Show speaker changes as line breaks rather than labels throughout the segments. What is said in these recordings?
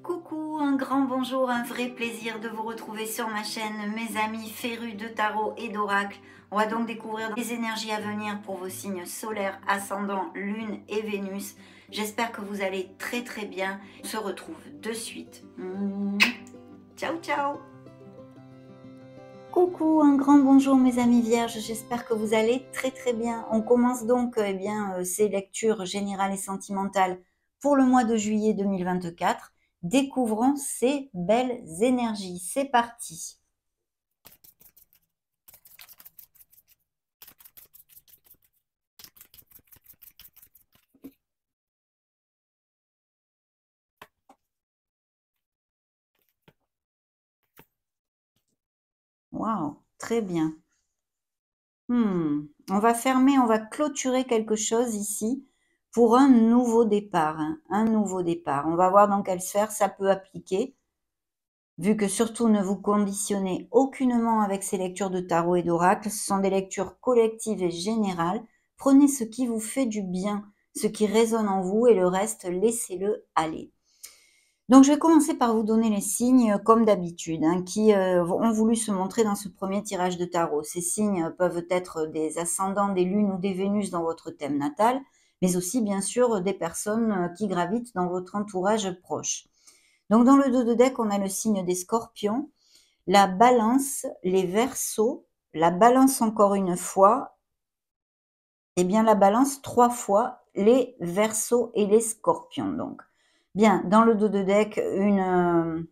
Coucou, un grand bonjour, un vrai plaisir de vous retrouver sur ma chaîne, mes amis férus de tarot et d'oracle. On va donc découvrir les énergies à venir pour vos signes solaires, ascendant, lune et Vénus. J'espère que vous allez très très bien. On se retrouve de suite. Ciao ciao. Coucou, un grand bonjour mes amis vierges, j'espère que vous allez très très bien. On commence donc ces lectures générales et sentimentales pour le mois de juillet 2024. Découvrons ces belles énergies. C'est parti. Waouh, très bien. On va fermer, on va clôturer quelque chose ici pour un nouveau départ. Un nouveau départ. On va voir dans quelle sphère ça peut appliquer. Vu que surtout ne vous conditionnez aucunement avec ces lectures de tarot et d'oracle, ce sont des lectures collectives et générales. Prenez ce qui vous fait du bien, ce qui résonne en vous et le reste, laissez-le aller. Donc je vais commencer par vous donner les signes comme d'habitude, qui ont voulu se montrer dans ce premier tirage de tarot. Ces signes peuvent être des ascendants, des lunes ou des Vénus dans votre thème natal, mais aussi bien sûr des personnes qui gravitent dans votre entourage proche. Donc dans le dos de deck, on a le signe des scorpions, la balance, les verseaux, la balance encore une fois, et bien la balance 3 fois, les verseaux et les scorpions. Donc, bien, dans le dos de deck, une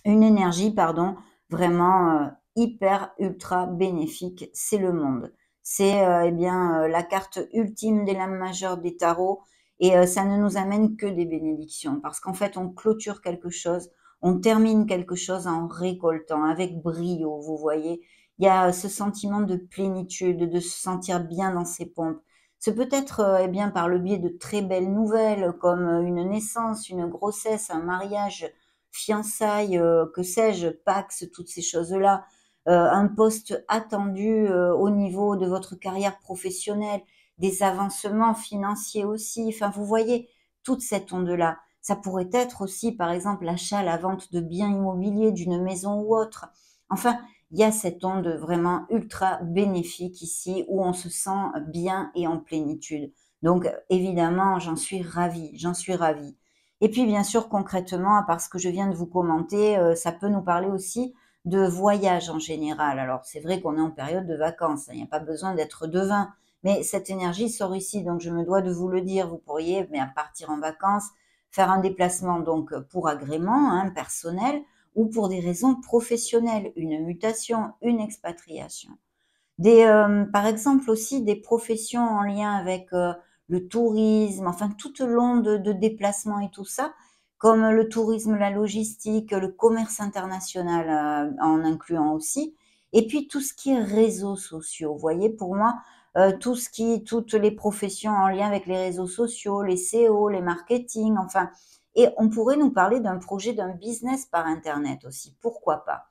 énergie, pardon, vraiment hyper, ultra bénéfique, c'est le monde. C'est la carte ultime des lames majeures des tarots, et ça ne nous amène que des bénédictions, parce qu'en fait, on clôture quelque chose, on termine quelque chose en récoltant, avec brio, vous voyez. Il y a ce sentiment de plénitude, de se sentir bien dans ses pompes. C'est peut-être par le biais de très belles nouvelles, comme une naissance, une grossesse, un mariage, fiançailles, que sais-je, Pax, toutes ces choses-là, un poste attendu au niveau de votre carrière professionnelle, des avancements financiers aussi. Enfin, vous voyez, toute cette onde-là. Ça pourrait être aussi, par exemple, l'achat, la vente de biens immobiliers, d'une maison ou autre. Enfin, il y a cette onde vraiment ultra bénéfique ici où on se sent bien et en plénitude. Donc, évidemment, j'en suis ravie, j'en suis ravie. Et puis, bien sûr, concrètement, parce que je viens de vous commenter, ça peut nous parler aussi de voyage en général. Alors, c'est vrai qu'on est en période de vacances, il n'y a pas besoin d'être devin, mais cette énergie sort ici, donc je me dois de vous le dire. Vous pourriez partir en vacances, faire un déplacement donc pour agrément personnel ou pour des raisons professionnelles, une mutation, une expatriation. Par exemple aussi des professions en lien avec le tourisme, enfin tout le long de déplacements et tout ça, comme le tourisme, la logistique, le commerce international en incluant aussi, et puis tout ce qui est réseaux sociaux. Vous voyez, pour moi, toutes les professions en lien avec les réseaux sociaux, les SEO, les marketing, enfin, et on pourrait nous parler d'un projet, d'un business par Internet aussi, pourquoi pas.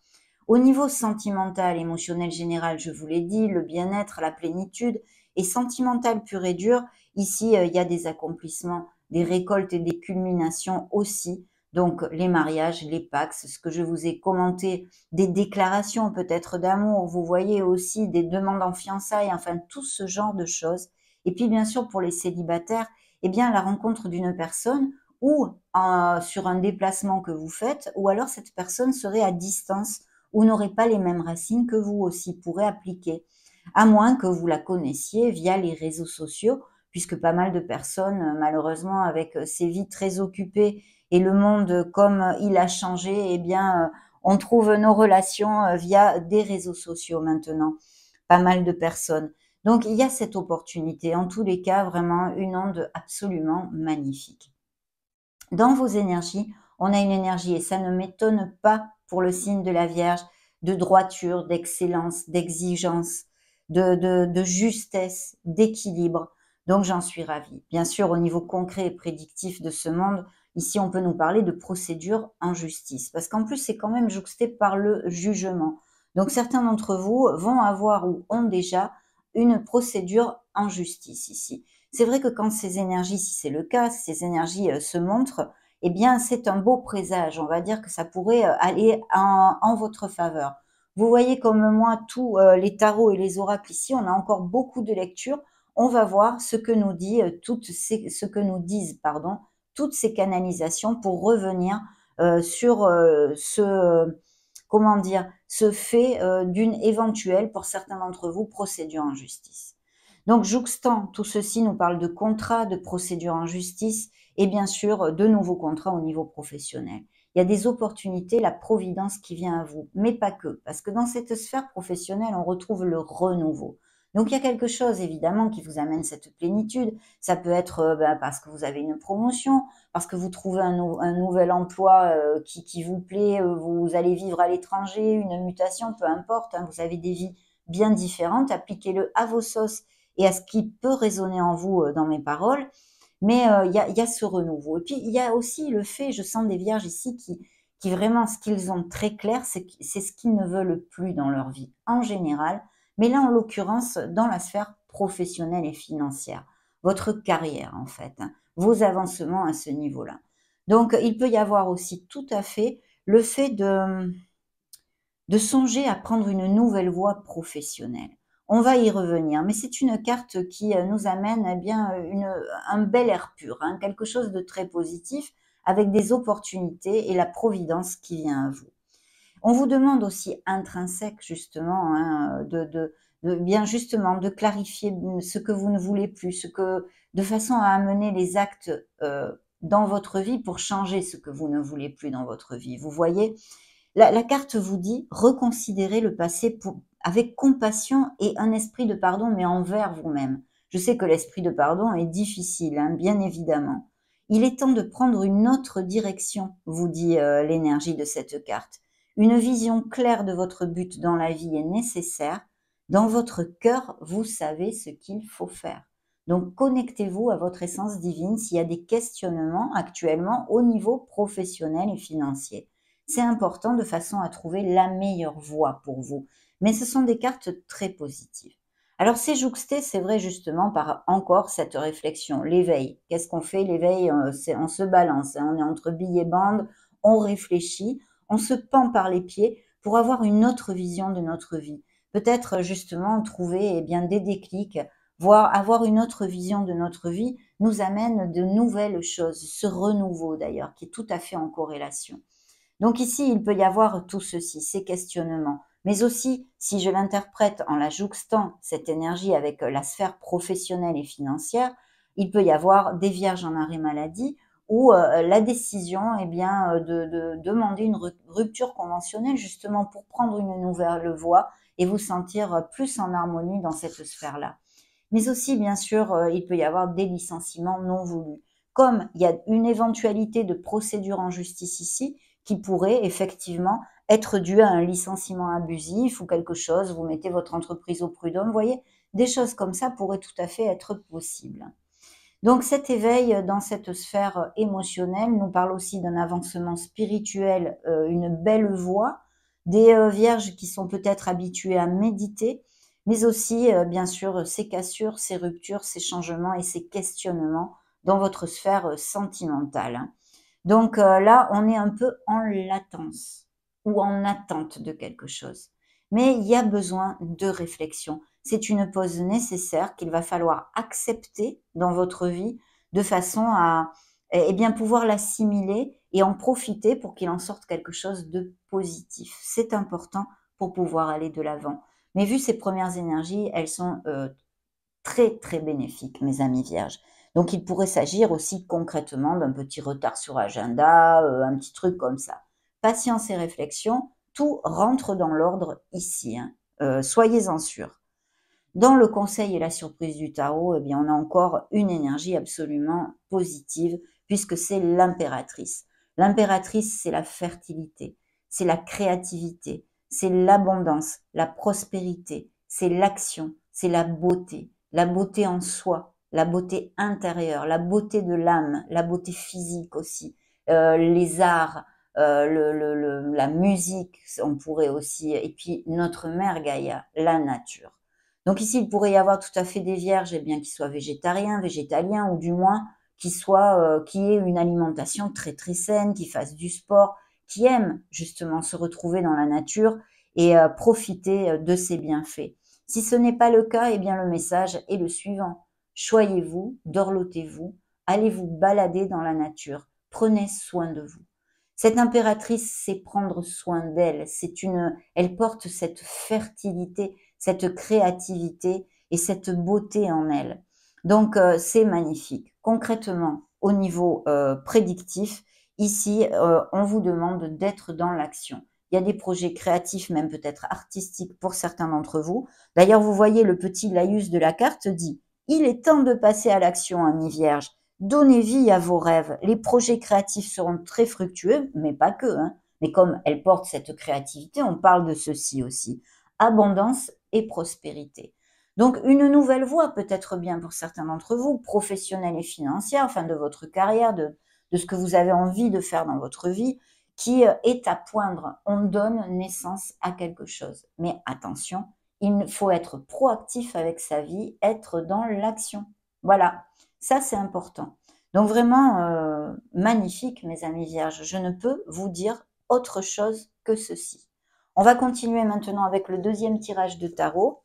Au niveau sentimental, émotionnel général, je vous l'ai dit, le bien-être, la plénitude, et sentimental pur et dur, ici, il y a des accomplissements, des récoltes et des culminations aussi. Donc, les mariages, les Pax, ce que je vous ai commenté, des déclarations peut-être d'amour, vous voyez aussi des demandes en fiançailles, enfin, tout ce genre de choses. Et puis, bien sûr, pour les célibataires, la rencontre d'une personne ou sur un déplacement que vous faites, ou alors cette personne serait à distance ou n'aurait pas les mêmes racines que vous aussi, pourrait appliquer, à moins que vous la connaissiez via les réseaux sociaux, puisque pas mal de personnes, malheureusement, avec ces vies très occupées et le monde comme il a changé, on trouve nos relations via des réseaux sociaux maintenant, pas mal de personnes. Donc, il y a cette opportunité. En tous les cas, vraiment une onde absolument magnifique. Dans vos énergies, on a une énergie, et ça ne m'étonne pas pour le signe de la Vierge, de droiture, d'excellence, d'exigence, de justesse, d'équilibre. Donc j'en suis ravie. Bien sûr, au niveau concret et prédictif de ce monde, ici on peut nous parler de procédure en justice, parce qu'en plus c'est quand même jouxté par le jugement. Donc certains d'entre vous vont avoir ou ont déjà une procédure en justice ici. C'est vrai que quand ces énergies, si c'est le cas, ces énergies se montrent, eh bien c'est un beau présage, on va dire que ça pourrait aller en votre faveur. Vous voyez comme moi tous les tarots et les oracles ici, on a encore beaucoup de lectures. On va voir ce que nous dit ce que nous disent pardon toutes ces canalisations pour revenir sur comment dire, ce fait d'une éventuelle, pour certains d'entre vous, procédure en justice. Donc, jouxtant tout ceci nous parle de contrats, de procédures en justice et bien sûr de nouveaux contrats au niveau professionnel. Il y a des opportunités, la providence qui vient à vous, mais pas que, parce que dans cette sphère professionnelle, on retrouve le renouveau. Donc, il y a quelque chose, évidemment, qui vous amène cette plénitude. Ça peut être parce que vous avez une promotion, parce que vous trouvez un nouvel emploi qui vous plaît, vous allez vivre à l'étranger, une mutation, peu importe, hein, vous avez des vies bien différentes, appliquez-le à vos sauces et à ce qui peut résonner en vous dans mes paroles, mais y a ce renouveau. Et puis, il y a aussi le fait, je sens des vierges ici qui vraiment, ce qu'ils ont très clair, c'est ce qu'ils ne veulent plus dans leur vie, en général, mais là, en l'occurrence, dans la sphère professionnelle et financière, votre carrière, en fait, hein, vos avancements à ce niveau-là. Donc, il peut y avoir aussi tout à fait le fait de songer à prendre une nouvelle voie professionnelle. On va y revenir, mais c'est une carte qui nous amène eh bien un bel air pur, hein, quelque chose de très positif, avec des opportunités et la providence qui vient à vous. On vous demande aussi intrinsèque justement hein, de bien justement de clarifier ce que vous ne voulez plus, de façon à amener les actes dans votre vie pour changer ce que vous ne voulez plus dans votre vie. Vous voyez, la carte vous dit reconsidérer le passé avec compassion et un esprit de pardon, mais envers vous-même. Je sais que l'esprit de pardon est difficile, hein, bien évidemment. Il est temps de prendre une autre direction, vous dit l'énergie de cette carte. Une vision claire de votre but dans la vie est nécessaire. Dans votre cœur, vous savez ce qu'il faut faire. Donc connectez-vous à votre essence divine s'il y a des questionnements actuellement au niveau professionnel et financier. C'est important de façon à trouver la meilleure voie pour vous. Mais ce sont des cartes très positives. Alors c'est jouxté, c'est vrai justement par encore cette réflexion, l'éveil. Qu'est-ce qu'on fait? L'éveil, on se balance, hein, on est entre billes et bandes, on réfléchit, on se pend par les pieds pour avoir une autre vision de notre vie. Peut-être justement trouver bien des déclics, voire avoir une autre vision de notre vie nous amène de nouvelles choses, ce renouveau d'ailleurs qui est tout à fait en corrélation. Donc ici, il peut y avoir tout ceci, ces questionnements, mais aussi, si je l'interprète en la jouxtant, cette énergie avec la sphère professionnelle et financière, il peut y avoir des vierges en arrêt maladie ou la décision eh bien, de demander une rupture conventionnelle justement pour prendre une nouvelle voie et vous sentir plus en harmonie dans cette sphère-là. Mais aussi, bien sûr, il peut y avoir des licenciements non voulus. Comme il y a une éventualité de procédure en justice ici, qui pourrait effectivement être due à un licenciement abusif ou quelque chose, vous mettez votre entreprise au prud'homme, vous voyez, des choses comme ça pourraient tout à fait être possibles. Donc cet éveil dans cette sphère émotionnelle nous parle aussi d'un avancement spirituel, une belle voie, des vierges qui sont peut-être habituées à méditer, mais aussi bien sûr ces cassures, ces ruptures, ces changements et ces questionnements dans votre sphère sentimentale. Donc là, on est un peu en latence ou en attente de quelque chose. Mais il y a besoin de réflexion. C'est une pause nécessaire qu'il va falloir accepter dans votre vie de façon à eh bien, pouvoir l'assimiler et en profiter pour qu'il en sorte quelque chose de positif. C'est important pour pouvoir aller de l'avant. Mais vu ces premières énergies, elles sont très très bénéfiques, mes amis vierges. Donc il pourrait s'agir aussi concrètement d'un petit retard sur agenda, un petit truc comme ça. Patience et réflexion, tout rentre dans l'ordre ici, hein. Soyez-en sûrs. Dans le conseil et la surprise du tarot, eh bien, on a encore une énergie absolument positive puisque c'est l'impératrice. L'impératrice, c'est la fertilité, c'est la créativité, c'est l'abondance, la prospérité, c'est l'action, c'est la beauté en soi, la beauté intérieure, la beauté de l'âme, la beauté physique aussi, les arts, la musique, on pourrait aussi, et puis notre mère Gaïa, la nature. Donc ici, il pourrait y avoir tout à fait des vierges, eh bien, qui soient végétariens, végétaliens, ou du moins qui aient une alimentation très très saine, qui fassent du sport, qui aiment justement se retrouver dans la nature et profiter de ses bienfaits. Si ce n'est pas le cas, eh bien le message est le suivant. Choyez-vous, dorlotez-vous, allez vous balader dans la nature, prenez soin de vous. Cette impératrice sait prendre soin d'elle, elle porte cette fertilité, cette créativité et cette beauté en elle. Donc c'est magnifique. Concrètement, au niveau prédictif, ici, on vous demande d'être dans l'action. Il y a des projets créatifs, même peut-être artistiques pour certains d'entre vous. D'ailleurs, vous voyez le petit laïus de la carte dit « Il est temps de passer à l'action, ami Vierge. Donnez vie à vos rêves. Les projets créatifs seront très fructueux, mais pas que. Hein. Mais comme elle porte cette créativité, on parle de ceci aussi. Abondance et prospérité. Donc, une nouvelle voie peut être bien pour certains d'entre vous, professionnelle et financière, enfin de votre carrière, de ce que vous avez envie de faire dans votre vie, qui est à poindre. On donne naissance à quelque chose. Mais attention, il faut être proactif avec sa vie, être dans l'action. Voilà, ça c'est important. Donc vraiment magnifique, mes amis vierges. Je ne peux vous dire autre chose que ceci. On va continuer maintenant avec le deuxième tirage de tarot.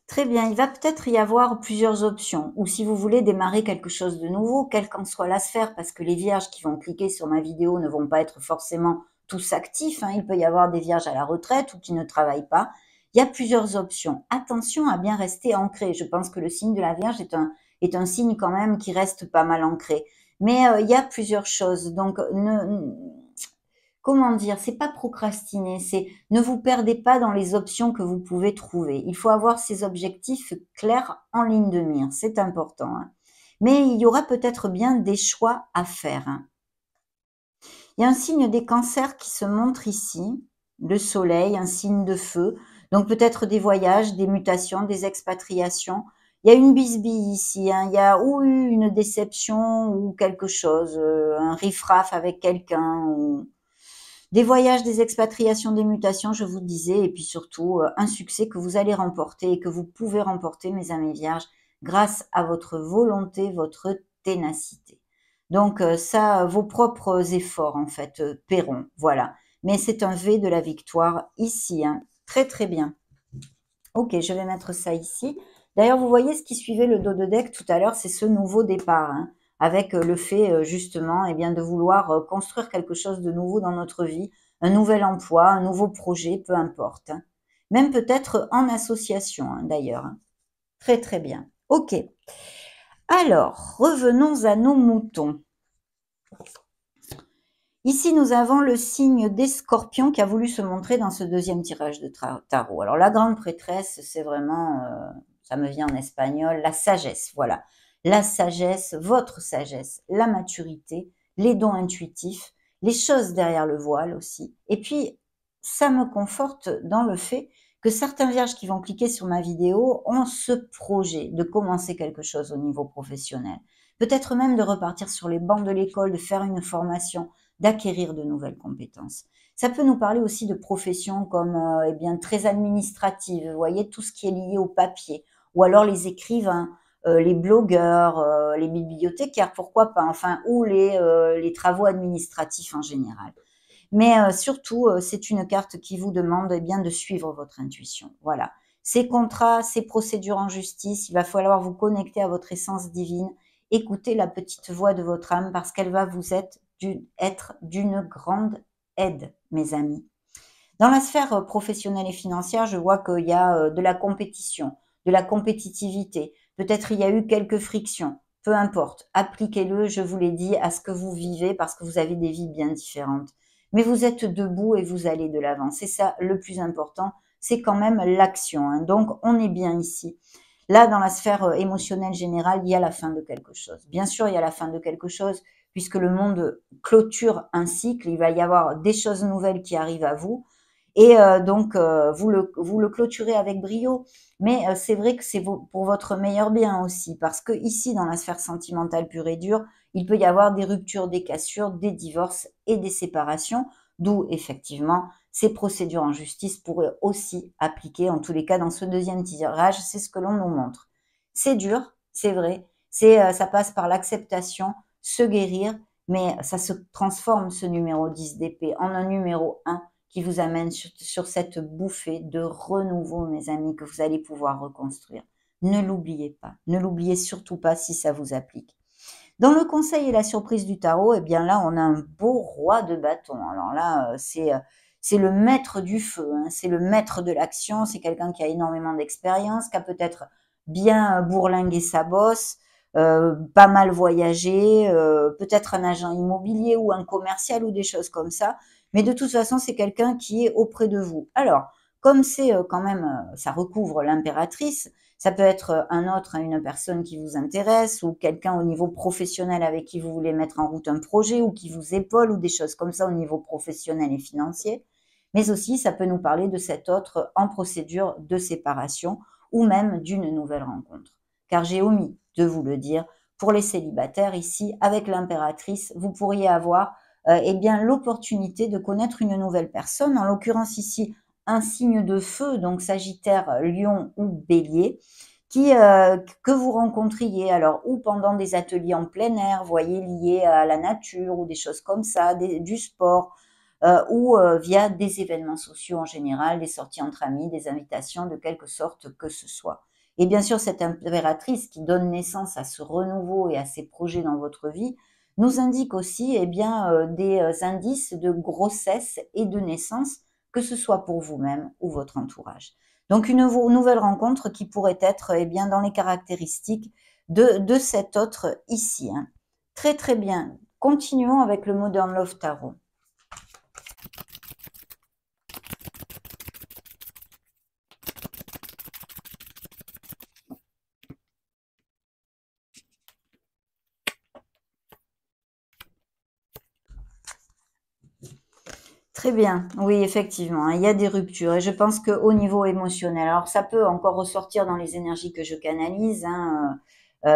Très bien, il va peut-être y avoir plusieurs options, ou si vous voulez démarrer quelque chose de nouveau, quelle qu'en soit la sphère, parce que les vierges qui vont cliquer sur ma vidéo ne vont pas être forcément tous actifs, hein. Il peut y avoir des vierges à la retraite ou qui ne travaillent pas. Il y a plusieurs options. Attention à bien rester ancré. Je pense que le signe de la Vierge est un signe quand même qui reste pas mal ancré. Mais il y a plusieurs choses, donc comment dire, c'est pas procrastiner, c'est ne vous perdez pas dans les options que vous pouvez trouver. Il faut avoir ces objectifs clairs en ligne de mire, c'est important. Hein. Mais il y aura peut-être bien des choix à faire. Hein. Il y a un signe des cancers qui se montre ici, le soleil, un signe de feu, donc peut-être des voyages, des mutations, des expatriations. Il y a une bisbille ici, hein. Il y a ou une déception ou quelque chose, un riff-raff avec quelqu'un, ou des voyages, des expatriations, des mutations, je vous disais, et puis surtout un succès que vous allez remporter et que vous pouvez remporter, mes amis vierges, grâce à votre volonté, votre ténacité. Donc ça, vos propres efforts, en fait, paieront, voilà. Mais c'est un V de la victoire ici, hein. Très très bien. Ok, je vais mettre ça ici. D'ailleurs, vous voyez ce qui suivait le dos de deck tout à l'heure, c'est ce nouveau départ, hein, avec le fait justement eh bien, de vouloir construire quelque chose de nouveau dans notre vie, un nouvel emploi, un nouveau projet, peu importe. Hein. Même peut-être en association, hein, d'ailleurs. Hein. Très très bien. Ok. Alors, revenons à nos moutons. Ici, nous avons le signe des scorpions qui a voulu se montrer dans ce deuxième tirage de tarot. Alors, la grande prêtresse, c'est vraiment, ça me vient en espagnol, la sagesse, voilà. La sagesse, votre sagesse, la maturité, les dons intuitifs, les choses derrière le voile aussi. Et puis, ça me conforte dans le fait que certains vierges qui vont cliquer sur ma vidéo ont ce projet de commencer quelque chose au niveau professionnel. Peut-être même de repartir sur les bancs de l'école, de faire une formation, d'acquérir de nouvelles compétences. Ça peut nous parler aussi de professions comme eh bien très administratives, vous voyez, tout ce qui est lié au papier, ou alors les écrivains, les blogueurs, les bibliothécaires, pourquoi pas, enfin, ou les travaux administratifs en général. Mais surtout, c'est une carte qui vous demande eh bien de suivre votre intuition. Voilà. Ces contrats, ces procédures en justice, il va falloir vous connecter à votre essence divine, écouter la petite voix de votre âme parce qu'elle va vous être d'une grande aide, mes amis. Dans la sphère professionnelle et financière, je vois qu'il y a de la compétition, de la compétitivité. Peut-être il y a eu quelques frictions. Peu importe, appliquez-le, je vous l'ai dit, à ce que vous vivez parce que vous avez des vies bien différentes. Mais vous êtes debout et vous allez de l'avant. C'est ça le plus important, c'est quand même l'action. Hein. Donc, on est bien ici. Là, dans la sphère émotionnelle générale, il y a la fin de quelque chose. Bien sûr, il y a la fin de quelque chose puisque le monde clôture un cycle, il va y avoir des choses nouvelles qui arrivent à vous, et donc vous le clôturez avec brio, mais c'est vrai que c'est pour votre meilleur bien aussi, parce que ici, dans la sphère sentimentale pure et dure, il peut y avoir des ruptures, des cassures, des divorces et des séparations, d'où effectivement ces procédures en justice pourraient aussi appliquer, en tous les cas dans ce deuxième tirage, c'est ce que l'on nous montre. C'est dur, c'est vrai, ça passe par l'acceptation, se guérir, mais ça se transforme, ce numéro 10 d'épée, en un numéro 1 qui vous amène sur cette bouffée de renouveau, mes amis, que vous allez pouvoir reconstruire. Ne l'oubliez pas, ne l'oubliez surtout pas si ça vous applique. Dans le conseil et la surprise du tarot, eh bien là, on a un beau roi de bâton. Alors là, c'est le maître du feu, hein, c'est le maître de l'action, c'est quelqu'un qui a énormément d'expérience, qui a peut-être bien bourlingué sa bosse, pas mal voyagé, peut-être un agent immobilier ou un commercial ou des choses comme ça. Mais de toute façon, c'est quelqu'un qui est auprès de vous. Alors, comme c'est quand même, ça recouvre l'impératrice, ça peut être une personne qui vous intéresse ou quelqu'un au niveau professionnel avec qui vous voulez mettre en route un projet ou qui vous épaule ou des choses comme ça au niveau professionnel et financier. Mais aussi, ça peut nous parler de cet autre en procédure de séparation ou même d'une nouvelle rencontre. Car j'ai omis de vous le dire, pour les célibataires ici, avec l'impératrice, vous pourriez avoir eh bien l'opportunité de connaître une nouvelle personne, en l'occurrence ici un signe de feu, donc Sagittaire, Lion ou Bélier, que vous rencontriez alors ou pendant des ateliers en plein air, voyez, liés à la nature ou des choses comme ça, du sport, ou via des événements sociaux en général, des sorties entre amis, des invitations de quelque sorte que ce soit. Et bien sûr, cette impératrice qui donne naissance à ce renouveau et à ces projets dans votre vie nous indique aussi eh bien, des indices de grossesse et de naissance, que ce soit pour vous-même ou votre entourage. Donc une nouvelle rencontre qui pourrait être eh bien, dans les caractéristiques de cet autre ici. Hein. Très très bien. Continuons avec le Modern Love Tarot. Très bien, oui, effectivement, hein, il y a des ruptures et je pense qu'au niveau émotionnel, alors ça peut encore ressortir dans les énergies que je canalise hein,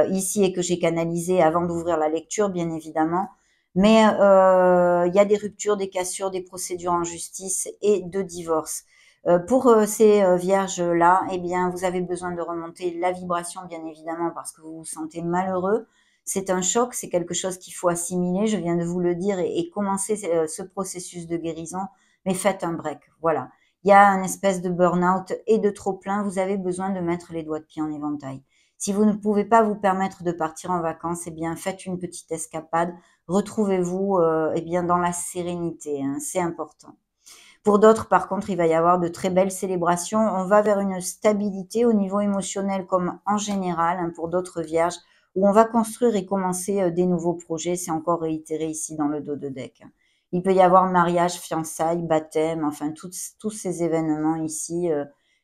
ici et que j'ai canalisées avant d'ouvrir la lecture, bien évidemment, mais il y a des ruptures, des cassures, des procédures en justice et de divorce. Pour ces vierges-là, eh bien, vous avez besoin de remonter la vibration, bien évidemment, parce que vous vous sentez malheureux. C'est un choc, c'est quelque chose qu'il faut assimiler, je viens de vous le dire, et commencer ce processus de guérison, mais faites un break, voilà. Il y a une espèce de burn-out et de trop-plein, vous avez besoin de mettre les doigts de pied en éventail. Si vous ne pouvez pas vous permettre de partir en vacances, eh bien faites une petite escapade, retrouvez-vous eh bien dans la sérénité, hein, c'est important. Pour d'autres, par contre, il va y avoir de très belles célébrations. On va vers une stabilité au niveau émotionnel comme en général hein, pour d'autres vierges, où on va construire et commencer des nouveaux projets. C'est encore réitéré ici dans le dos de deck. Il peut y avoir mariage, fiançailles, baptême, enfin tous ces événements ici,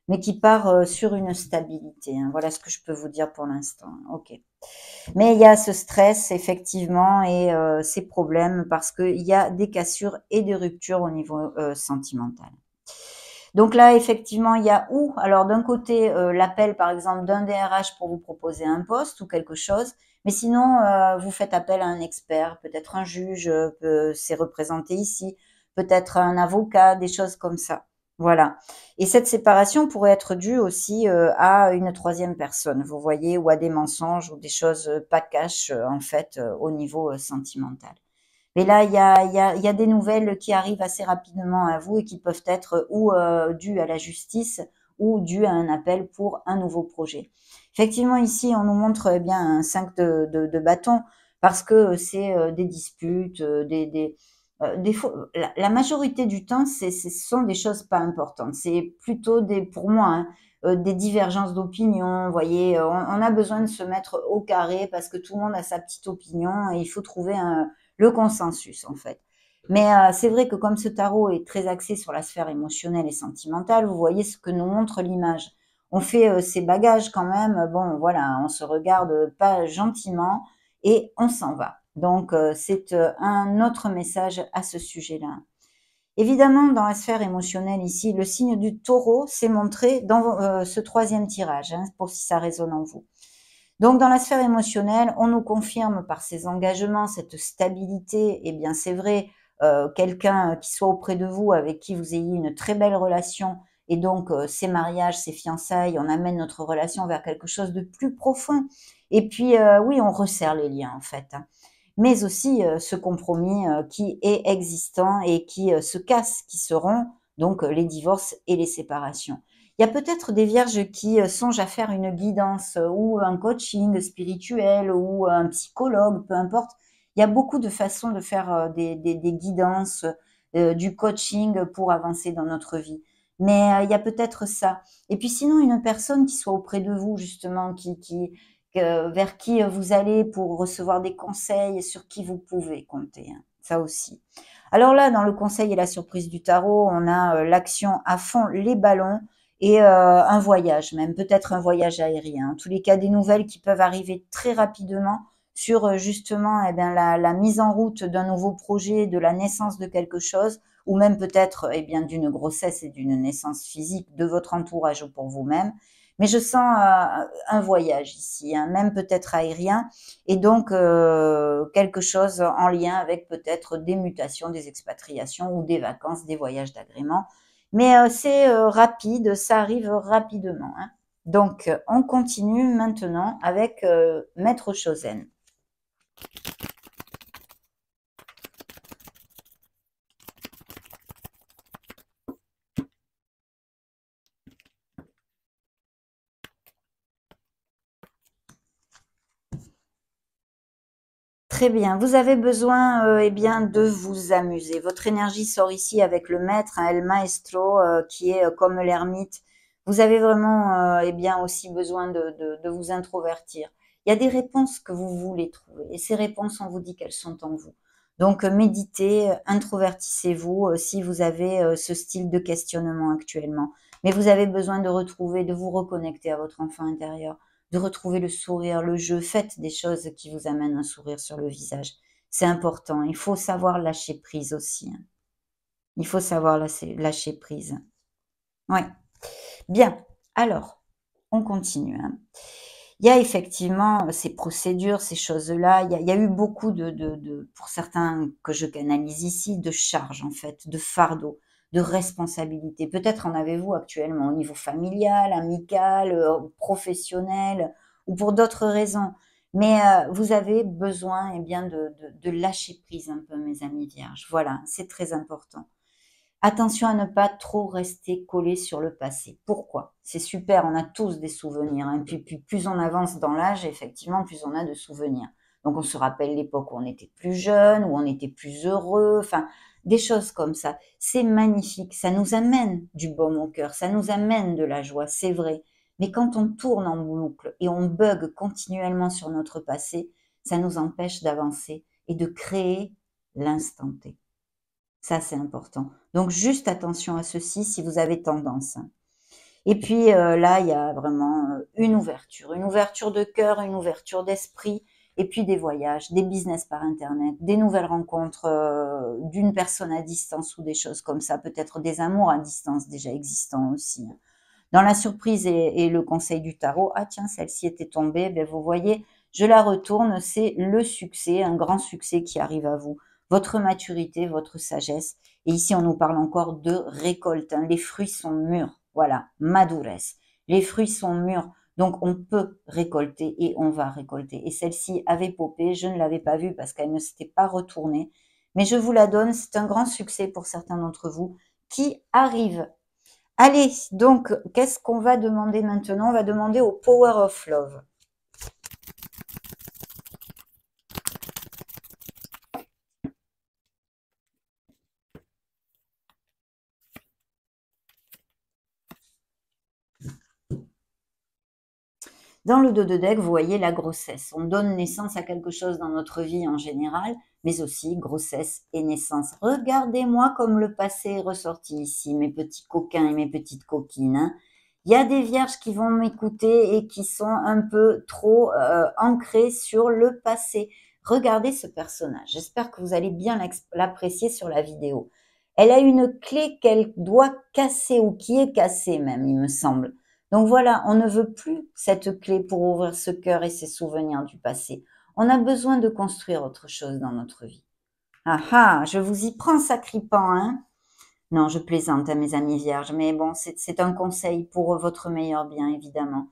mais qui part sur une stabilité. Hein. Voilà ce que je peux vous dire pour l'instant. Ok. Mais il y a ce stress effectivement et ces problèmes parce qu'il y a des cassures et des ruptures au niveau sentimental. Donc là, effectivement, il y a alors d'un côté, l'appel par exemple d'un DRH pour vous proposer un poste ou quelque chose, mais sinon, vous faites appel à un expert, peut-être un juge, c'est représenté ici, peut-être un avocat, des choses comme ça. Voilà. Et cette séparation pourrait être due aussi à une troisième personne, vous voyez, ou à des mensonges ou des choses pas cash en fait au niveau sentimental. Mais là, il y a des nouvelles qui arrivent assez rapidement à vous et qui peuvent être ou dues à la justice ou dues à un appel pour un nouveau projet. Effectivement, ici, on nous montre eh bien un 5 de bâton parce que c'est des disputes, la majorité du temps, ce sont des choses pas importantes. C'est plutôt pour moi, hein, des divergences d'opinion. Vous voyez, on a besoin de se mettre au carré parce que tout le monde a sa petite opinion et il faut trouver le consensus en fait. Mais c'est vrai que comme ce tarot est très axé sur la sphère émotionnelle et sentimentale, vous voyez ce que nous montre l'image. On fait ses bagages quand même, bon voilà, on se regarde pas gentiment et on s'en va. Donc, c'est un autre message à ce sujet-là. Évidemment, dans la sphère émotionnelle ici, le signe du taureau s'est montré dans ce troisième tirage, hein, pour si ça résonne en vous. Donc, dans la sphère émotionnelle, on nous confirme par ces engagements, cette stabilité. Eh bien, c'est vrai, quelqu'un qui soit auprès de vous, avec qui vous ayez une très belle relation, et donc ces mariages, ces fiançailles, on amène notre relation vers quelque chose de plus profond. Et puis, oui, on resserre les liens, en fait, hein. Mais aussi ce compromis qui est existant et qui se casse, qui seront donc les divorces et les séparations. Il y a peut-être des vierges qui songent à faire une guidance ou un coaching spirituel ou un psychologue, peu importe. Il y a beaucoup de façons de faire des guidances, du coaching pour avancer dans notre vie. Mais il y a peut-être ça. Et puis sinon, une personne qui soit auprès de vous, justement, vers qui vous allez pour recevoir des conseils et sur qui vous pouvez compter, hein. Ça aussi. Alors là, dans le conseil et la surprise du tarot, on a l'action à fond, les ballons, et un voyage même, peut-être un voyage aérien. En tous les cas, des nouvelles qui peuvent arriver très rapidement sur justement eh bien, la mise en route d'un nouveau projet, de la naissance de quelque chose, ou même peut-être eh bien d'une grossesse et d'une naissance physique de votre entourage ou pour vous-même. Mais je sens un voyage ici, hein, même peut-être aérien, et donc quelque chose en lien avec peut-être des mutations, des expatriations ou des vacances, des voyages d'agrément. Mais c'est rapide, ça arrive rapidement, hein. Donc, on continue maintenant avec Maître Chosen. Très bien, vous avez besoin eh bien, de vous amuser. Votre énergie sort ici avec le maître, hein, El Maestro, qui est comme l'ermite. Vous avez vraiment eh bien, aussi besoin de vous introvertir. Il y a des réponses que vous voulez trouver et ces réponses, on vous dit qu'elles sont en vous. Donc méditez, introvertissez-vous si vous avez ce style de questionnement actuellement. Mais vous avez besoin de retrouver, de vous reconnecter à votre enfant intérieur, de retrouver le sourire, le jeu. Faites des choses qui vous amènent un sourire sur le visage. C'est important. Il faut savoir lâcher prise aussi, hein. Il faut savoir lâcher prise. Oui. Bien. Alors, on continue, hein. Il y a effectivement ces procédures, ces choses-là. Il y a eu beaucoup pour certains que je canalise ici, de charges en fait, de fardeaux, de responsabilités. Peut-être en avez-vous actuellement au niveau familial, amical, professionnel ou pour d'autres raisons. Mais vous avez besoin eh bien, de lâcher prise un peu, mes amis vierges. Voilà, c'est très important. Attention à ne pas trop rester collé sur le passé. Pourquoi? C'est super, on a tous des souvenirs, hein. Puis plus on avance dans l'âge, effectivement, plus on a de souvenirs. Donc on se rappelle l'époque où on était plus jeune, où on était plus heureux, enfin des choses comme ça. C'est magnifique, ça nous amène du baume au cœur, ça nous amène de la joie, c'est vrai. Mais quand on tourne en boucle et on bug continuellement sur notre passé, ça nous empêche d'avancer et de créer l'instant T. Ça, c'est important. Donc, juste attention à ceci si vous avez tendance. Et puis là, il y a vraiment une ouverture de cœur, une ouverture d'esprit, et puis des voyages, des business par Internet, des nouvelles rencontres d'une personne à distance ou des choses comme ça, peut-être des amours à distance déjà existants aussi. Dans la surprise et le conseil du tarot, ah tiens, celle-ci était tombée, ben vous voyez, je la retourne, c'est le succès, un grand succès qui arrive à vous, votre maturité, votre sagesse. Et ici, on nous parle encore de récolte, hein. Les fruits sont mûrs, voilà, madures. Les fruits sont mûrs, donc on peut récolter et on va récolter. Et celle-ci avait popé, je ne l'avais pas vue parce qu'elle ne s'était pas retournée, mais je vous la donne, c'est un grand succès pour certains d'entre vous qui arrivent. Allez, donc, qu'est-ce qu'on va demander maintenant? On va demander au Power of Love. Dans le dos de deck, vous voyez la grossesse. On donne naissance à quelque chose dans notre vie en général, mais aussi grossesse et naissance. Regardez-moi comme le passé est ressorti ici, mes petits coquins et mes petites coquines, hein. Il y a des vierges qui vont m'écouter et qui sont un peu trop ancrées sur le passé. Regardez ce personnage. J'espère que vous allez bien l'apprécier sur la vidéo. Elle a une clé qu'elle doit casser ou qui est cassée même, il me semble. Donc voilà, on ne veut plus cette clé pour ouvrir ce cœur et ses souvenirs du passé. On a besoin de construire autre chose dans notre vie. Ah ah, je vous y prends, sacripant, hein? Non, je plaisante à mes amis vierges, mais bon, c'est un conseil pour votre meilleur bien, évidemment.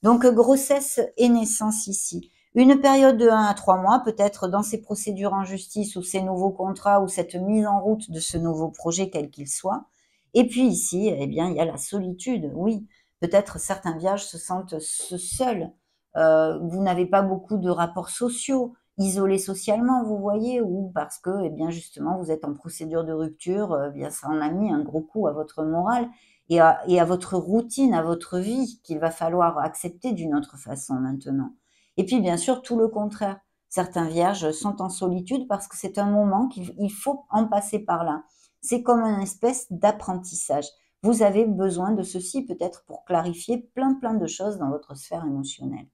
Donc, grossesse et naissance ici. Une période de 1 à 3 mois, peut-être dans ces procédures en justice ou ces nouveaux contrats ou cette mise en route de ce nouveau projet, quel qu'il soit. Et puis ici, eh bien, il y a la solitude, oui. Peut-être certains vierges se sentent seuls. Vous n'avez pas beaucoup de rapports sociaux, isolés socialement, vous voyez, ou parce que, eh bien, justement, vous êtes en procédure de rupture, bien, ça en a mis un gros coup à votre morale et à votre routine, à votre vie, qu'il va falloir accepter d'une autre façon maintenant. Et puis, bien sûr, tout le contraire. Certains vierges sont en solitude parce que c'est un moment qu'il faut en passer par là. C'est comme une espèce d'apprentissage. Vous avez besoin de ceci peut-être pour clarifier plein de choses dans votre sphère émotionnelle.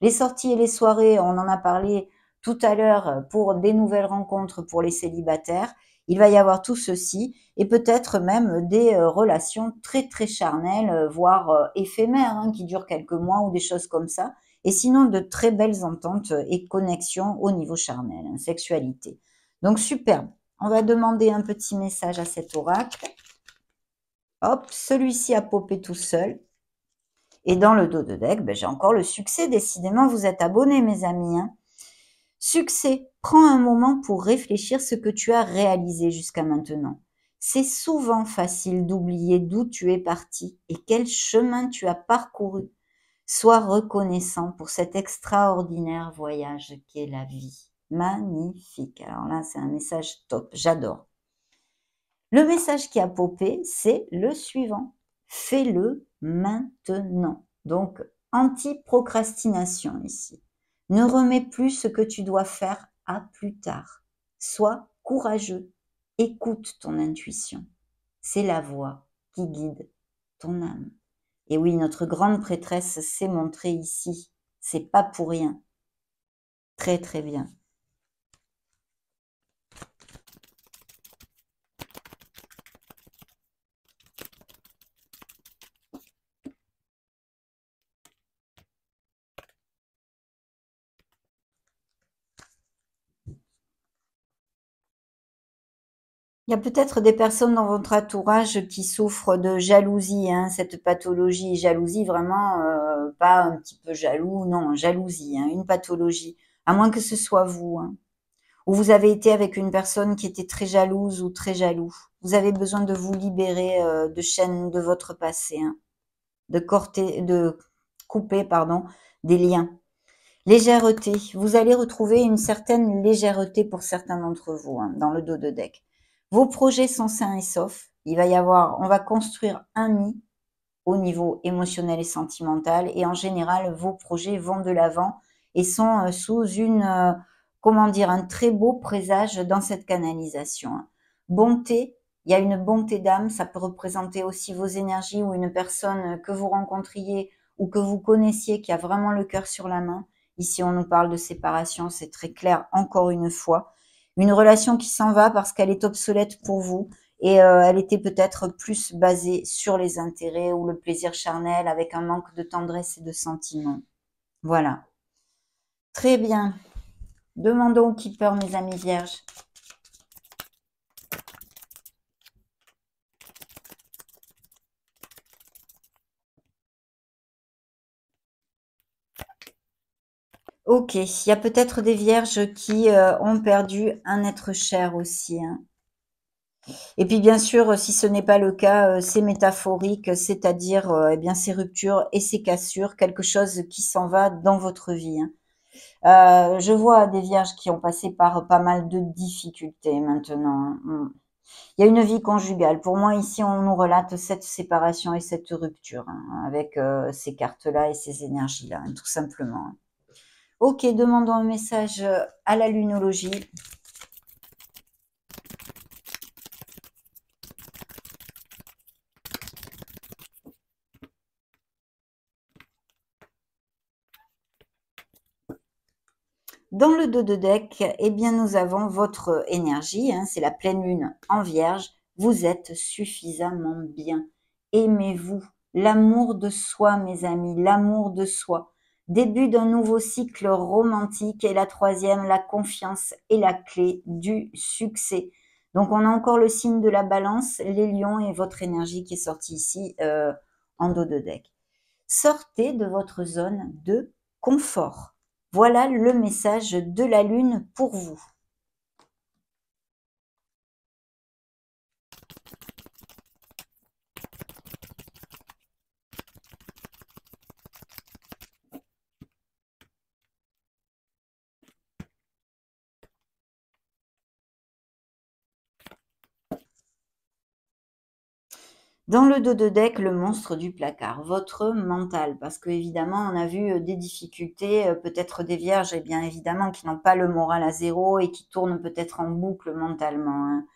Les sorties et les soirées, on en a parlé tout à l'heure pour des nouvelles rencontres pour les célibataires. Il va y avoir tout ceci et peut-être même des relations très charnelles, voire éphémères, hein, qui durent quelques mois ou des choses comme ça. Et sinon, de très belles ententes et connexions au niveau charnel, hein, sexualité. Donc, superbe. On va demander un petit message à cet oracle. Hop, celui-ci a popé tout seul. Et dans le dos de deck, ben, j'ai encore le succès. Décidément, vous êtes abonnés, mes amis, hein. Succès. Prends un moment pour réfléchir ce que tu as réalisé jusqu'à maintenant. C'est souvent facile d'oublier d'où tu es parti et quel chemin tu as parcouru. Sois reconnaissant pour cet extraordinaire voyage qu'est la vie. Magnifique. Alors là, c'est un message top. J'adore. Le message qui a popé, c'est le suivant. Fais-le maintenant. Donc, anti-procrastination ici. Ne remets plus ce que tu dois faire à plus tard. Sois courageux. Écoute ton intuition. C'est la voix qui guide ton âme. Et oui, notre grande prêtresse s'est montrée ici. C'est pas pour rien. Très bien. Il y a peut-être des personnes dans votre entourage qui souffrent de jalousie, hein, cette pathologie. Jalousie, vraiment, pas un petit peu jaloux, non, jalousie, hein, une pathologie. À moins que ce soit vous, hein. Ou vous avez été avec une personne qui était très jalouse ou très jaloux. Vous avez besoin de vous libérer de chaînes de votre passé, hein, de couper, pardon, des liens. Légèreté. Vous allez retrouver une certaine légèreté pour certains d'entre vous, hein, dans le dos de deck. Vos projets sont sains et saufs. On va construire un nid au niveau émotionnel et sentimental. Et en général, vos projets vont de l'avant et sont sous comment dire, un très beau présage dans cette canalisation, hein. Bonté. Il y a une bonté d'âme. Ça peut représenter aussi vos énergies ou une personne que vous rencontriez ou que vous connaissiez qui a vraiment le cœur sur la main. Ici, on nous parle de séparation, c'est très clair, encore une fois. Une relation qui s'en va parce qu'elle est obsolète pour vous et elle était peut-être plus basée sur les intérêts ou le plaisir charnel avec un manque de tendresse et de sentiment. Voilà. Très bien. Demandons au keeper, mes amis vierges. Ok, il y a peut-être des vierges qui ont perdu un être cher aussi, hein. Et puis bien sûr, si ce n'est pas le cas, c'est métaphorique, c'est-à-dire eh bien ces ruptures et ces cassures, quelque chose qui s'en va dans votre vie, hein. Je vois des vierges qui ont passé par pas mal de difficultés maintenant, hein. Il y a une vie conjugale. Pour moi, ici, on nous relate cette séparation et cette rupture, hein, avec ces cartes-là et ces énergies-là, hein, tout simplement. Ok, demandons un message à la lunologie. Dans le dos de deck, eh bien, nous avons votre énergie, hein, c'est la pleine lune en Vierge. Vous êtes suffisamment bien. Aimez-vous. L'amour de soi, mes amis, l'amour de soi. Début d'un nouveau cycle romantique. Et la troisième, la confiance est la clé du succès. Donc, on a encore le signe de la balance, les lions et votre énergie qui est sortie ici en dos de deck. Sortez de votre zone de confort. Voilà le message de la Lune pour vous. Dans le dos de deck, le monstre du placard, votre mental, parce que évidemment, on a vu des difficultés, peut-être des vierges, et bien évidemment, qui n'ont pas le moral à zéro et qui tournent peut-être en boucle mentalement, hein.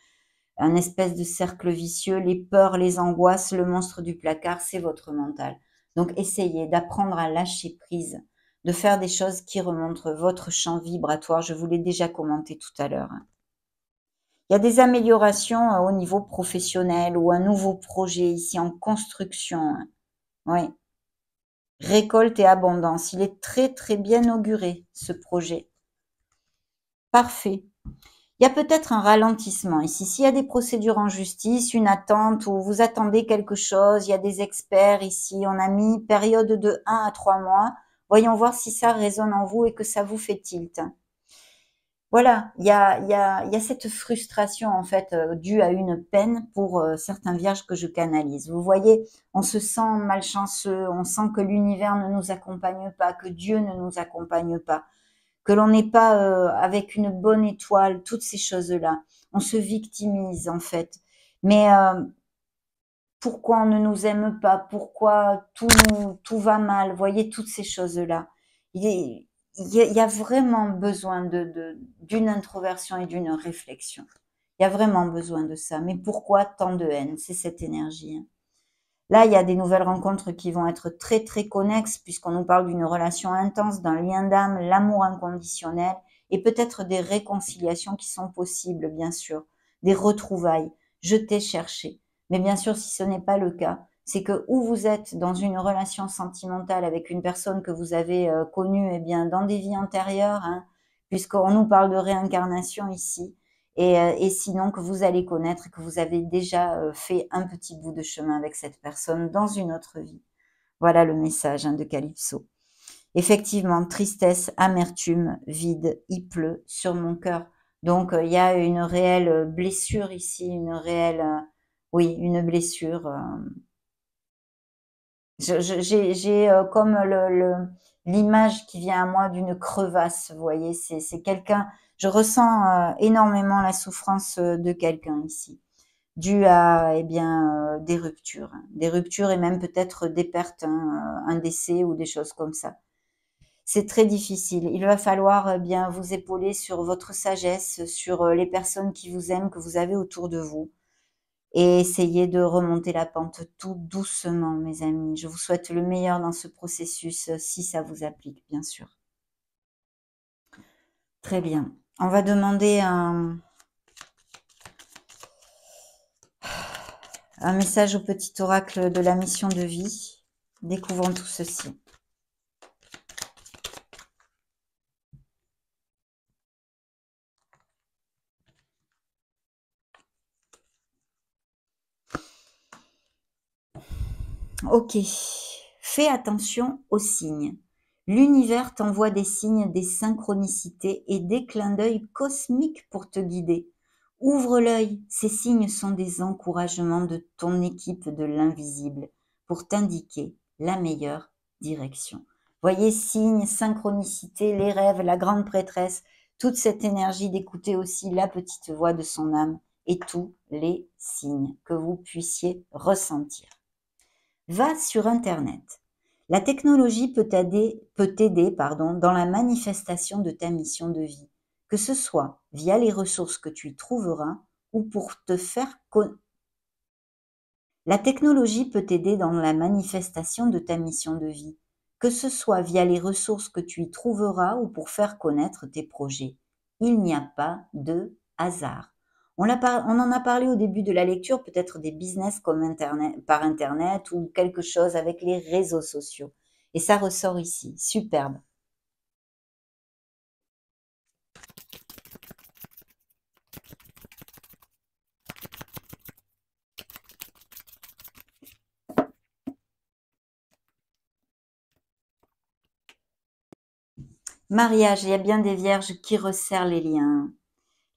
Un espèce de cercle vicieux, les peurs, les angoisses, le monstre du placard, c'est votre mental. Donc, essayez d'apprendre à lâcher prise, de faire des choses qui remontent votre champ vibratoire. Je vous l'ai déjà commenté tout à l'heure, hein. Il y a des améliorations au niveau professionnel ou un nouveau projet ici en construction, hein. Oui. Récolte et abondance. Il est très, très bien auguré, ce projet. Parfait. Il y a peut-être un ralentissement ici. S'il y a des procédures en justice, une attente ou vous attendez quelque chose, il y a des experts ici. On a mis période de 1 à 3 mois. Voyons voir si ça résonne en vous et que ça vous fait tilt. Voilà, il y a cette frustration en fait due à une peine pour certains vierges que je canalise. Vous voyez, on se sent malchanceux, on sent que l'univers ne nous accompagne pas, que Dieu ne nous accompagne pas, que l'on n'est pas avec une bonne étoile, toutes ces choses-là. On se victimise en fait. Mais pourquoi on ne nous aime pas? Pourquoi tout va mal? Vous voyez, toutes ces choses-là. Il y a vraiment besoin d'une introversion et d'une réflexion. Il y a vraiment besoin de ça. Mais pourquoi tant de haine? C'est cette énergie, hein. Là, il y a des nouvelles rencontres qui vont être très, très connexes puisqu'on nous parle d'une relation intense, d'un lien d'âme, l'amour inconditionnel et peut-être des réconciliations qui sont possibles, bien sûr, des retrouvailles. Je t'ai cherché. Mais bien sûr, si ce n'est pas le cas, c'est que où vous êtes dans une relation sentimentale avec une personne que vous avez connue eh bien, dans des vies antérieures, hein, puisqu'on nous parle de réincarnation ici, et sinon que vous allez connaître et que vous avez déjà fait un petit bout de chemin avec cette personne dans une autre vie. Voilà le message de Calypso. Effectivement, tristesse, amertume, vide, il pleut sur mon cœur. Donc il y a une réelle blessure ici, une réelle, oui, une blessure. J'ai comme l'image qui vient à moi d'une crevasse, vous voyez, c'est quelqu'un, je ressens énormément la souffrance de quelqu'un ici, due à eh bien des ruptures et même peut-être des pertes, hein, un décès ou des choses comme ça. C'est très difficile. Il va falloir bien vous épauler sur votre sagesse, sur les personnes qui vous aiment, que vous avez autour de vous et essayez de remonter la pente tout doucement, mes amis. Je vous souhaite le meilleur dans ce processus, si ça vous applique, bien sûr. Très bien. On va demander un message au petit oracle de la mission de vie. Découvrons tout ceci. Ok. Fais attention aux signes. L'univers t'envoie des signes, des synchronicités et des clins d'œil cosmiques pour te guider. Ouvre l'œil, ces signes sont des encouragements de ton équipe de l'invisible pour t'indiquer la meilleure direction. Voyez, signes, synchronicité, les rêves, la grande prêtresse, toute cette énergie d'écouter aussi la petite voix de son âme et tous les signes que vous puissiez ressentir. Va sur Internet. La technologie peut t'aider dans la manifestation de ta mission de vie, que ce soit via les ressources que tu y trouveras ou pour te faire connaître. La technologie peut t'aider dans la manifestation de ta mission de vie, que ce soit via les ressources que tu y trouveras ou pour faire connaître tes projets. Il n'y a pas de hasard. On en a parlé au début de la lecture, peut-être des business comme par Internet ou quelque chose avec les réseaux sociaux. Et ça ressort ici. Superbe. Mariage, il y a bien des vierges qui resserrent les liens.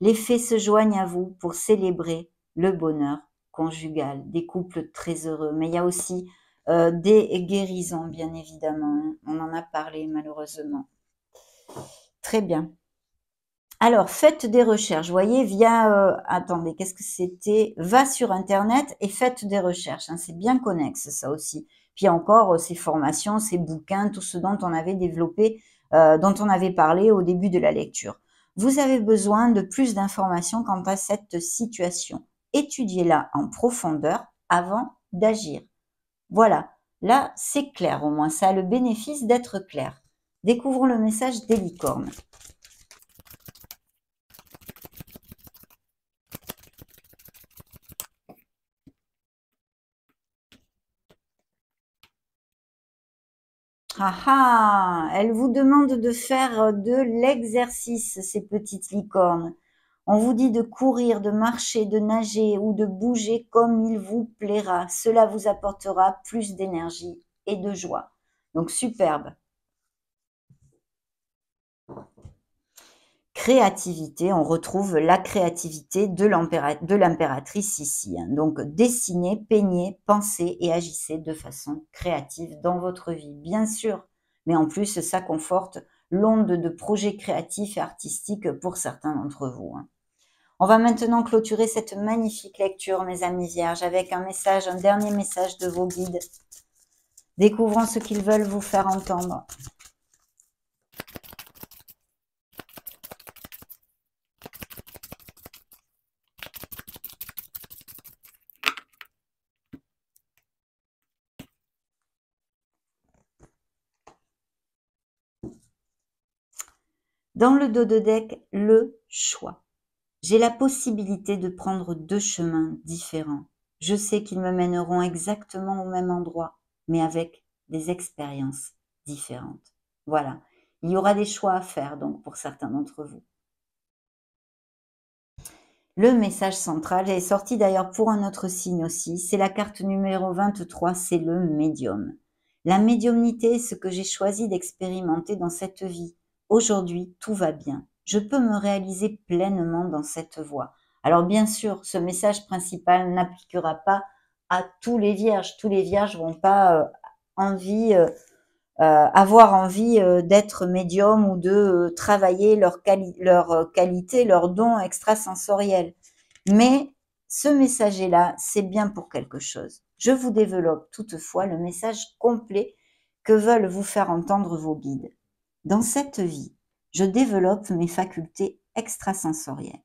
Les fées se joignent à vous pour célébrer le bonheur conjugal, des couples très heureux. Mais il y a aussi des guérisons, bien évidemment, hein. On en a parlé malheureusement. Très bien. Alors, faites des recherches, vous voyez, via, attendez, qu'est-ce que c'était? Va sur internet et faites des recherches, hein, c'est bien connexe ça aussi. Puis encore, ces formations, ces bouquins, tout ce dont on avait développé, dont on avait parlé au début de la lecture. Vous avez besoin de plus d'informations quant à cette situation. Étudiez-la en profondeur avant d'agir. Voilà, là, c'est clair au moins, ça a le bénéfice d'être clair. Découvrons le message des licornes. Ah ah, elle vous demande de faire de l'exercice, ces petites licornes. On vous dit de courir, de marcher, de nager ou de bouger comme il vous plaira. Cela vous apportera plus d'énergie et de joie. Donc superbe. Créativité, on retrouve la créativité de l'impératrice ici, hein. Donc dessinez, peignez, pensez et agissez de façon créative dans votre vie, bien sûr. Mais en plus, ça conforte l'onde de projets créatifs et artistiques pour certains d'entre vous, hein. On va maintenant clôturer cette magnifique lecture, mes amis vierges, avec un dernier message de vos guides. Découvrons ce qu'ils veulent vous faire entendre. Dans le dos de deck, le choix. J'ai la possibilité de prendre 2 chemins différents. Je sais qu'ils me mèneront exactement au même endroit, mais avec des expériences différentes. Voilà. Il y aura des choix à faire, donc, pour certains d'entre vous. Le message central est sorti d'ailleurs pour un autre signe aussi. C'est la carte numéro 23, c'est le médium. La médiumnité est ce que j'ai choisi d'expérimenter dans cette vie. Aujourd'hui, tout va bien. Je peux me réaliser pleinement dans cette voie. Alors bien sûr, ce message principal n'appliquera pas à tous les vierges. Tous les vierges vont pas avoir envie d'être médium ou de travailler leur qualité, leurs dons extrasensoriels. Mais ce messager-là, c'est bien pour quelque chose. Je vous développe toutefois le message complet que veulent vous faire entendre vos guides. Dans cette vie, je développe mes facultés extrasensorielles.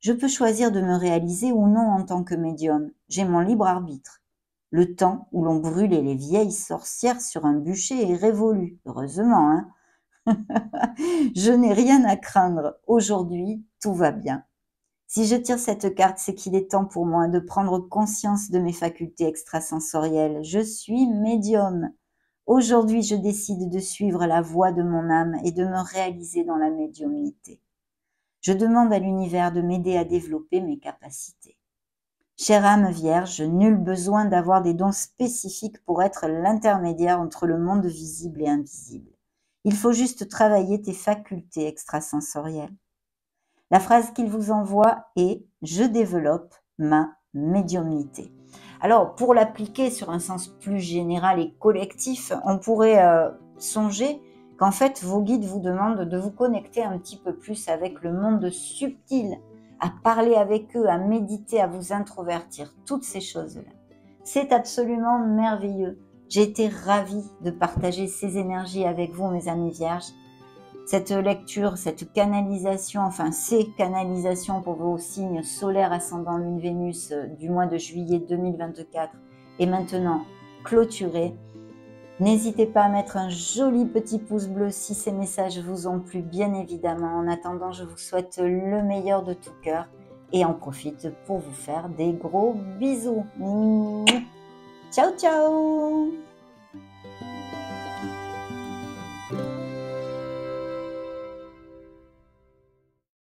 Je peux choisir de me réaliser ou non en tant que médium. J'ai mon libre arbitre. Le temps où l'on brûlait les vieilles sorcières sur un bûcher est révolu. Heureusement, hein. Je n'ai rien à craindre. Aujourd'hui, tout va bien. Si je tire cette carte, c'est qu'il est temps pour moi de prendre conscience de mes facultés extrasensorielles. Je suis médium. Aujourd'hui, je décide de suivre la voie de mon âme et de me réaliser dans la médiumnité. Je demande à l'univers de m'aider à développer mes capacités. Chère âme vierge, nul besoin d'avoir des dons spécifiques pour être l'intermédiaire entre le monde visible et invisible. Il faut juste travailler tes facultés extrasensorielles. La phrase qu'il vous envoie est « Je développe ma médiumnité ». Alors, pour l'appliquer sur un sens plus général et collectif, on pourrait songer qu'en fait, vos guides vous demandent de vous connecter un petit peu plus avec le monde subtil, à parler avec eux, à méditer, à vous introvertir, toutes ces choses-là. C'est absolument merveilleux. J'ai été ravie de partager ces énergies avec vous, mes amis vierges. Cette lecture, cette canalisation, enfin ces canalisations pour vos signes solaires ascendant Lune Vénus du mois de juillet 2024 est maintenant clôturée. N'hésitez pas à mettre un joli petit pouce bleu si ces messages vous ont plu, bien évidemment. En attendant, je vous souhaite le meilleur de tout cœur et en profite pour vous faire des gros bisous. Ciao, ciao!